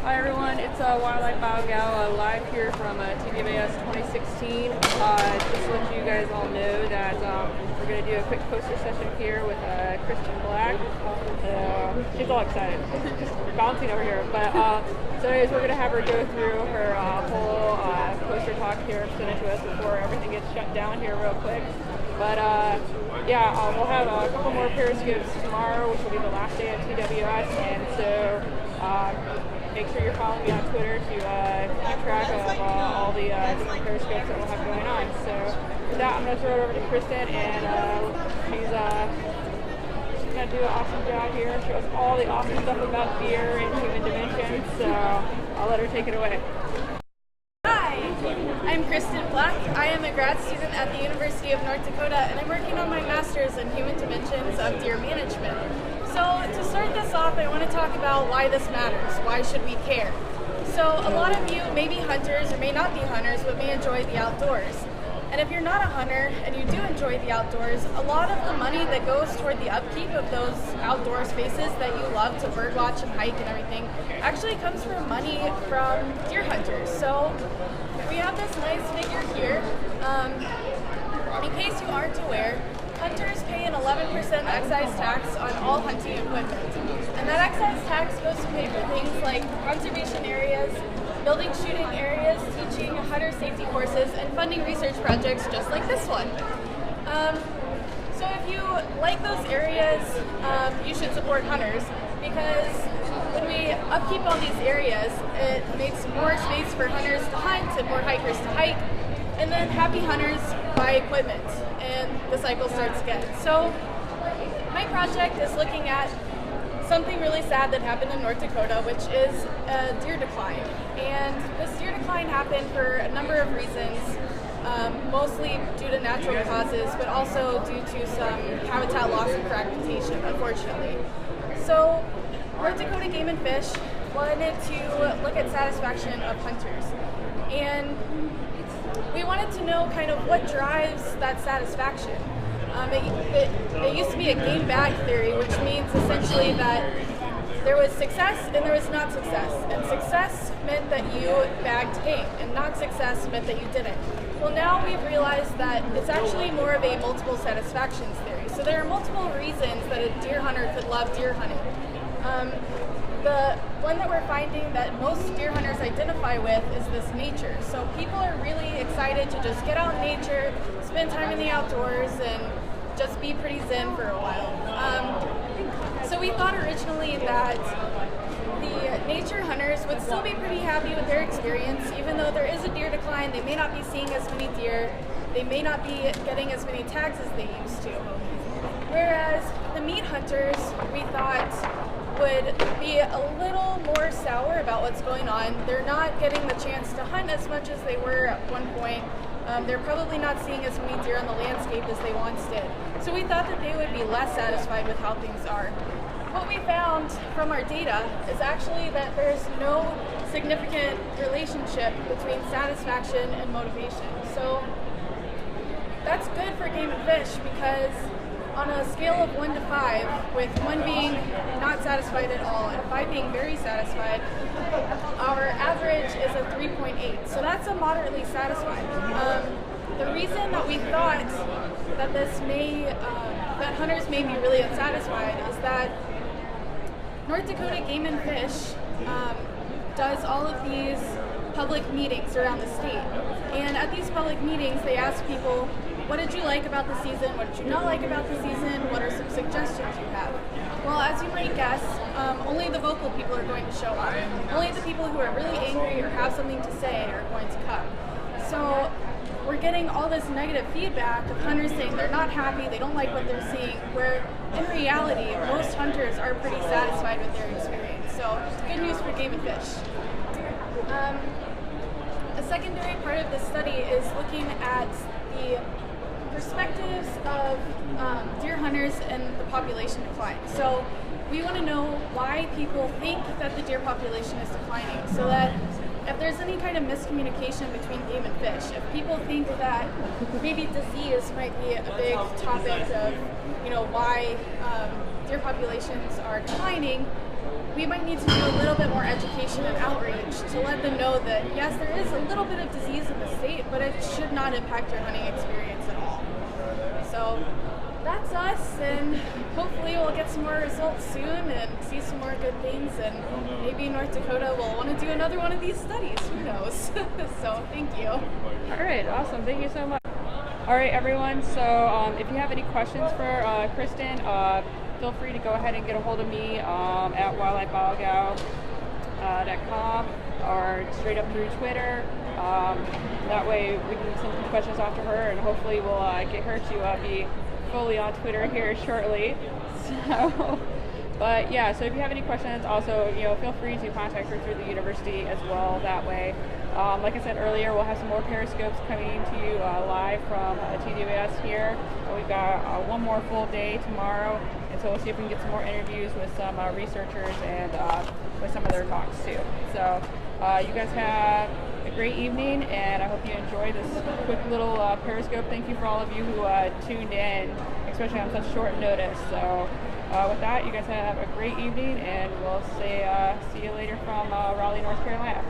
Hi everyone, it's Wildlife Bio Gal live here from TVAS 2016. Just to let you guys all know that we're going to do a quick poster session here with Kristen Black. She's all excited, just bouncing over here. But so anyways, we're going to have her go through her whole poster talk here presented to us before everything gets shut down here real quick. But yeah, we'll have a couple more periscopes tomorrow, which will be the last day of TWS, and so make sure you're following me on Twitter to keep track of all the different periscopes that we'll have going on. So with that, I'm going to throw it over to Kristen, and she's going to do an awesome job here, show us all the awesome stuff about deer and human dimensions, so I'll let her take it away. I'm Kristen Black. I am a grad student at the University of North Dakota, and I'm working on my master's in human dimensions of deer management. So to start this off, I want to talk about why this matters. Why should we care? So a lot of you may be hunters or may not be hunters, but may enjoy the outdoors. And if you're not a hunter and you do enjoy the outdoors, a lot of the money that goes toward the upkeep of those outdoor spaces that you love to birdwatch and hike and everything actually comes from money from deer hunters. So we have this nice figure here. In case you aren't aware, hunters pay an 11% excise tax on all hunting equipment. And that excise tax goes to pay for things like conservation areas, building shooting areas, teaching hunter safety courses, and funding research projects just like this one. So if you like those areas, you should support hunters, because when we upkeep all these areas, it makes more space for hunters to hunt and more hikers to hike, and then happy hunters buy equipment, and the cycle starts again. So my project is looking at something really sad that happened in North Dakota, which is a deer decline. And this deer decline happened for a number of reasons, mostly due to natural causes, but also due to some habitat loss and fragmentation, unfortunately. So North Dakota Game and Fish wanted to look at satisfaction of hunters. And we wanted to know kind of what drives that satisfaction. It used to be a game bag theory, which means essentially that there was success and there was not success. And success meant that you bagged game, and not success meant that you didn't. Well, now we've realized that it's actually more of a multiple satisfactions theory. So there are multiple reasons that a deer hunter could love deer hunting. The one that we're finding that most deer hunters identify with is this nature. So people are really excited to just get out in nature, spend time in the outdoors, and just be pretty zen for a while. So we thought originally that the nature hunters would still be pretty happy with their experience, even though there is a deer decline. They may not be seeing as many deer, they may not be getting as many tags as they used to. Whereas the meat hunters, we thought, would be a little more sour about what's going on. They're not getting the chance to hunt as much as they were at one point. They're probably not seeing as many deer on the landscape as they once did. So we thought that they would be less satisfied with how things are. What we found from our data is actually that there's no significant relationship between satisfaction and motivation. So that's good for Game and Fish, because on a scale of 1 to 5, with 1 being not satisfied at all and 5 being very satisfied, our average is a 3.8. So that's a moderately satisfied. The reason that we thought that that hunters may be really unsatisfied is that North Dakota Game and Fish does all of these public meetings around the state. And at these public meetings, they ask people, what did you like about the season? What did you not like about the season? What are some suggestions you have? Well, as you might guess, only the vocal people are going to show up. Only the people who are really angry or have something to say are going to come. So we're getting all this negative feedback of hunters saying they're not happy, they don't like what they're seeing, where in reality, most hunters are pretty satisfied with their experience. So it's good news for Game and Fish. A secondary part of this study is looking at the perspectives of deer hunters and the population decline. So we want to know why people think that the deer population is declining, so that if there's any kind of miscommunication between Game and Fish, if people think that maybe disease might be a big topic of, why deer populations are declining, we might need to do a little bit more education and outreach to let them know that yes, there is a little bit of disease in the state, but it should not impact your hunting experience at all. So that's us, and hopefully we'll get some more results soon and see some more good things, and maybe North Dakota will want to do another one of these studies. Who knows? So thank you. All right, awesome. Thank you so much. All right, everyone. So if you have any questions for Kristen, feel free to go ahead and get a hold of me at wildlifebiogao.com or straight up through Twitter. That way we can send some questions off to her, and hopefully we'll get her to be fully on Twitter here shortly. So, but yeah, so if you have any questions, also, feel free to contact her through the university as well that way. Like I said earlier, we'll have some more periscopes coming to you live from TWS here. We've got one more full day tomorrow, and so we'll see if we can get some more interviews with some researchers and with some of their talks too. So you guys have a great evening, and I hope you enjoyed this quick little periscope. Thank you for all of you who tuned in, especially on such short notice. So with that, you guys have a great evening, and we'll see you later from Raleigh, North Carolina.